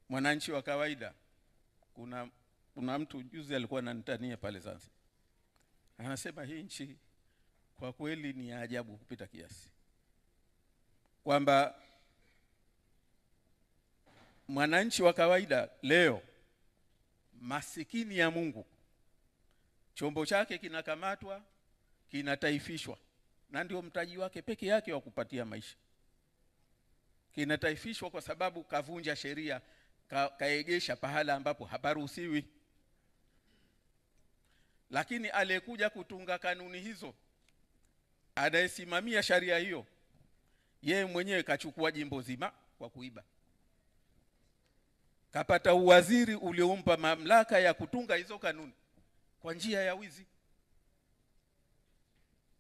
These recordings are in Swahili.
mwananchi wa kawaida. Kuna mtu juzi alikuwa ananitania pale Zanzibar. Anasema hii nchi kwa kweli ni ajabu kupita kiasi, kwamba mwananchi wa kawaida leo masikini ya Mungu, chombo chake kinakamatwa, kinataifishwa, na ndio mtaji wake peke yake wa kupatia maisha. Kinataifishwa kwa sababu kavunja sheria, kaegesha pahala ambapo haparuhusiwi. Lakini aliyekuja kutunga kanuni hizo, anayesimamia sharia hiyo, yeye mwenyewe kachukua jimbo zima kwa kuiba. Kapata uwaziri uliompa mamlaka ya kutunga hizo kanuni kwa njia ya wizi,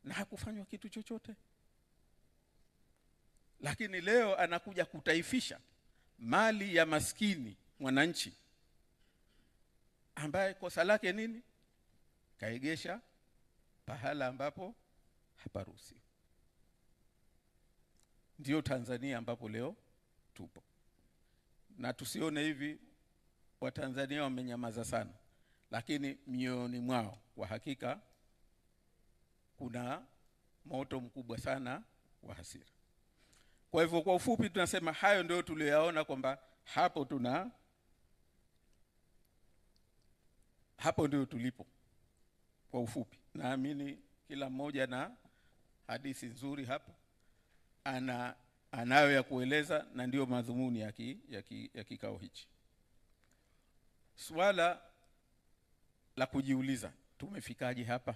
na hakufanywa kitu chochote. Lakini leo anakuja kutaifisha mali ya maskini mwananchi, ambaye kosa lake nini? Kaegesha pahala ambapo haparuhusiwi. Ndio Tanzania ambapo leo tupo. Na tusione hivi Watanzania wamenyamaza sana, lakini mioyoni mwao kwa hakika kuna moto mkubwa sana wa hasira. Kwa hivyo kwa ufupi tunasema hayo ndio tuliyoyaona, kwamba hapo ndio tulipo kwa ufupi. Naamini kila mmoja na hadithi nzuri hapa anayo ya kueleza, na ndio madhumuni ya kikao hichi. Swala la kujiuliza, tumefikaje hapa?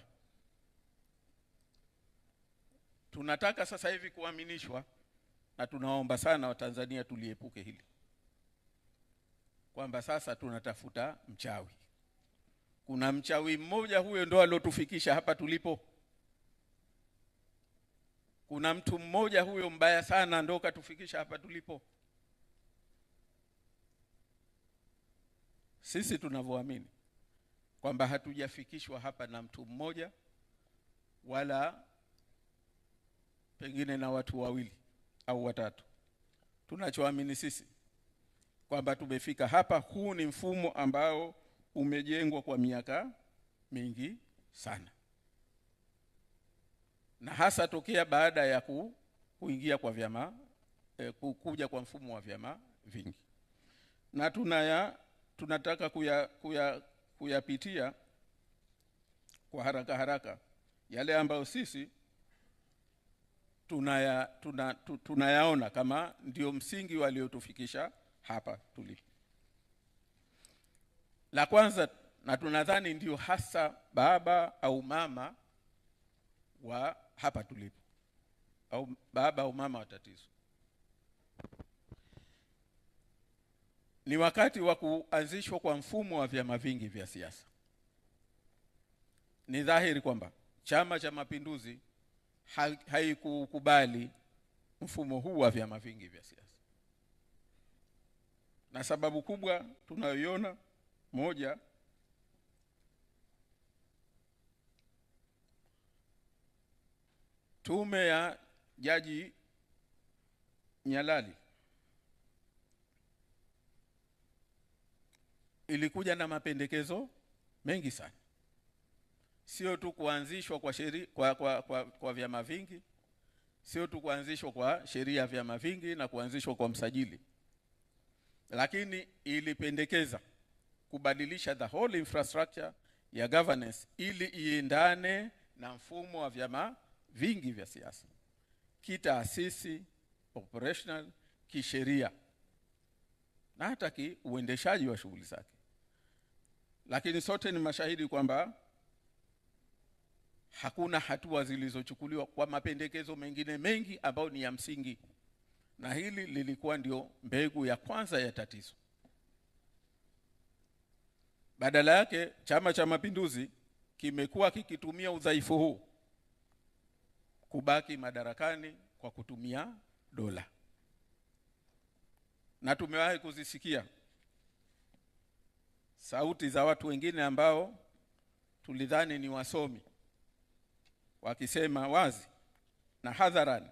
Tunataka sasa hivi kuaminishwa, na tunaomba sana Watanzania tuliepuke hili, kwamba sasa tunatafuta mchawi. Kuna mchawi mmoja, huyo ndo alotufikisha hapa tulipo. Kuna mtu mmoja, huyo mbaya sana, ndo katufikisha hapa tulipo. Sisi tunavyoamini kwamba hatujafikishwa hapa na mtu mmoja, wala pengine na watu wawili au watatu. Tunachoamini sisi kwamba tumefika hapa, huu ni mfumo ambao umejengwa kwa miaka mingi sana, na hasa tokea baada ya kuingia kwa vyama, kuja kwa mfumo wa vyama vingi. Na tunataka kuyapitia kwa haraka yale ambayo sisi tunayaona kama ndio msingi waliotufikisha hapa tulipo. La kwanza, na tunadhani ndio hasa baba au mama wa hapa tulipo, au baba au mama wa tatizo, ni wakati wa kuanzishwa kwa mfumo wa vyama vingi vya siasa. Ni dhahiri kwamba Chama cha Mapinduzi haikukubali mfumo huu wa vyama vingi vya siasa, na sababu kubwa tunayoiona, moja, tume ya Jaji Nyalali ilikuja na mapendekezo mengi sana, sio tu kuanzishwa kwa sheria kwa vyama vingi, sio tu kuanzishwa kwa sheria ya vyama vingi na kuanzishwa kwa msajili, lakini ilipendekeza kubadilisha the whole infrastructure ya governance ili iendane na mfumo wa vyama vingi vya siasa, kitaasisi, operational, kisheria, na hata uendeshaji wa shughuli zake. Lakini sote ni mashahidi kwamba hakuna hatua zilizochukuliwa kwa mapendekezo mengine mengi ambayo ni ya msingi, na hili lilikuwa ndio mbegu ya kwanza ya tatizo. Badala yake Chama cha Mapinduzi kimekuwa kikitumia udhaifu huu kubaki madarakani kwa kutumia dola. Na tumewahi kuzisikia sauti za watu wengine ambao tulidhani ni wasomi, wakisema wazi na hadharani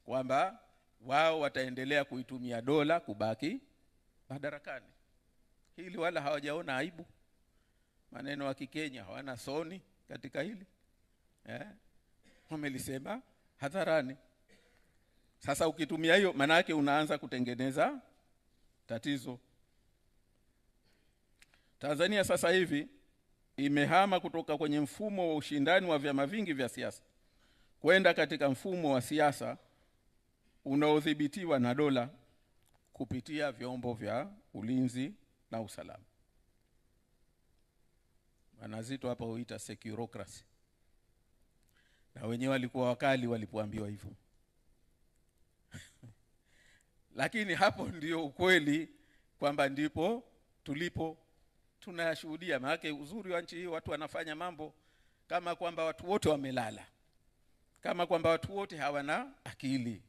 kwamba wao wataendelea kuitumia dola kubaki madarakani. Hili wala hawajaona aibu. Maneno wa Kikenya hawana soni katika hili. Wamelisema hadharani. Sasa ukitumia hiyo, maana yake unaanza kutengeneza tatizo. Tanzania sasa hivi imehama kutoka kwenye mfumo wa ushindani wa vyama vingi vya siasa kwenda katika mfumo wa siasa unaodhibitiwa na dola kupitia vyombo vya ulinzi na usalama. Wanazito hapa huita securocracy. Na wenyewe walikuwa wakali walipoambiwa hivyo. Lakini hapo ndio ukweli kwamba ndipo tulipo tunayashuhudia. Maana uzuri wa nchi hii, watu wanafanya mambo kama kwamba watu wote wamelala, kama kwamba watu wote hawana akili,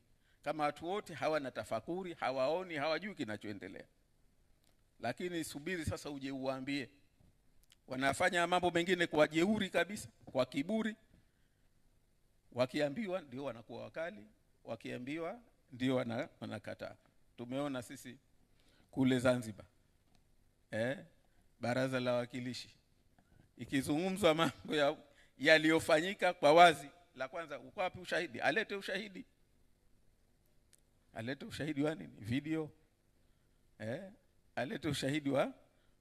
kama watu wote hawana tafakuri, hawaoni, hawajui kinachoendelea. Lakini subiri sasa uje uwaambie. Wanafanya mambo mengine kwa jeuri kabisa, kwa kiburi. Wakiambiwa ndio wanakuwa wakali, wakiambiwa ndio wanakataa. Tumeona sisi kule Zanzibar, Baraza la Wawakilishi ikizungumzwa mambo yaliyofanyika kwa wazi, la kwanza, uko wapi ushahidi? Alete ushahidi. Alete ushahidi wa nini? Video. Alete ushahidi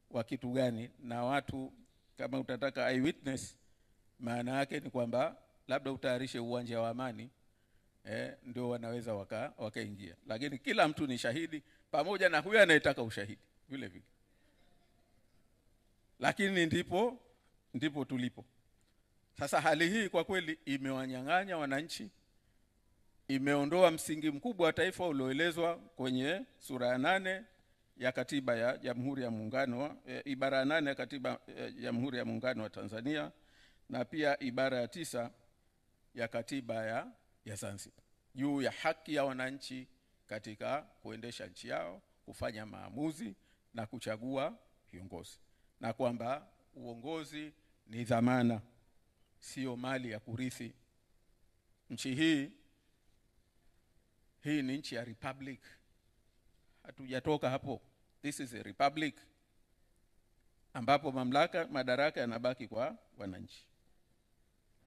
wa kitu gani? Na watu, kama utataka eyewitness, maana yake ni kwamba labda utayarishe uwanja wa Amani, ndio wanaweza wakaingia. Lakini kila mtu ni shahidi, pamoja na huyo anayetaka ushahidi vile vile. Lakini ndipo tulipo. Sasa hali hii kwa kweli imewanyang'anya wananchi, imeondoa msingi mkubwa wa taifa ulioelezwa kwenye sura ya 8 ya Katiba ya Jamhuri ya Muungano, ibara ya 8 ya Katiba ya Jamhuri ya Muungano wa Tanzania, na pia ibara ya 9 ya Katiba ya Zanzibar, juu ya haki ya wananchi katika kuendesha nchi yao, kufanya maamuzi na kuchagua viongozi, na kwamba uongozi ni dhamana, sio mali ya kurithi. Nchi hii ni nchi ya republic. Hatujatoka hapo. This is a republic ambapo madaraka yanabaki kwa wananchi.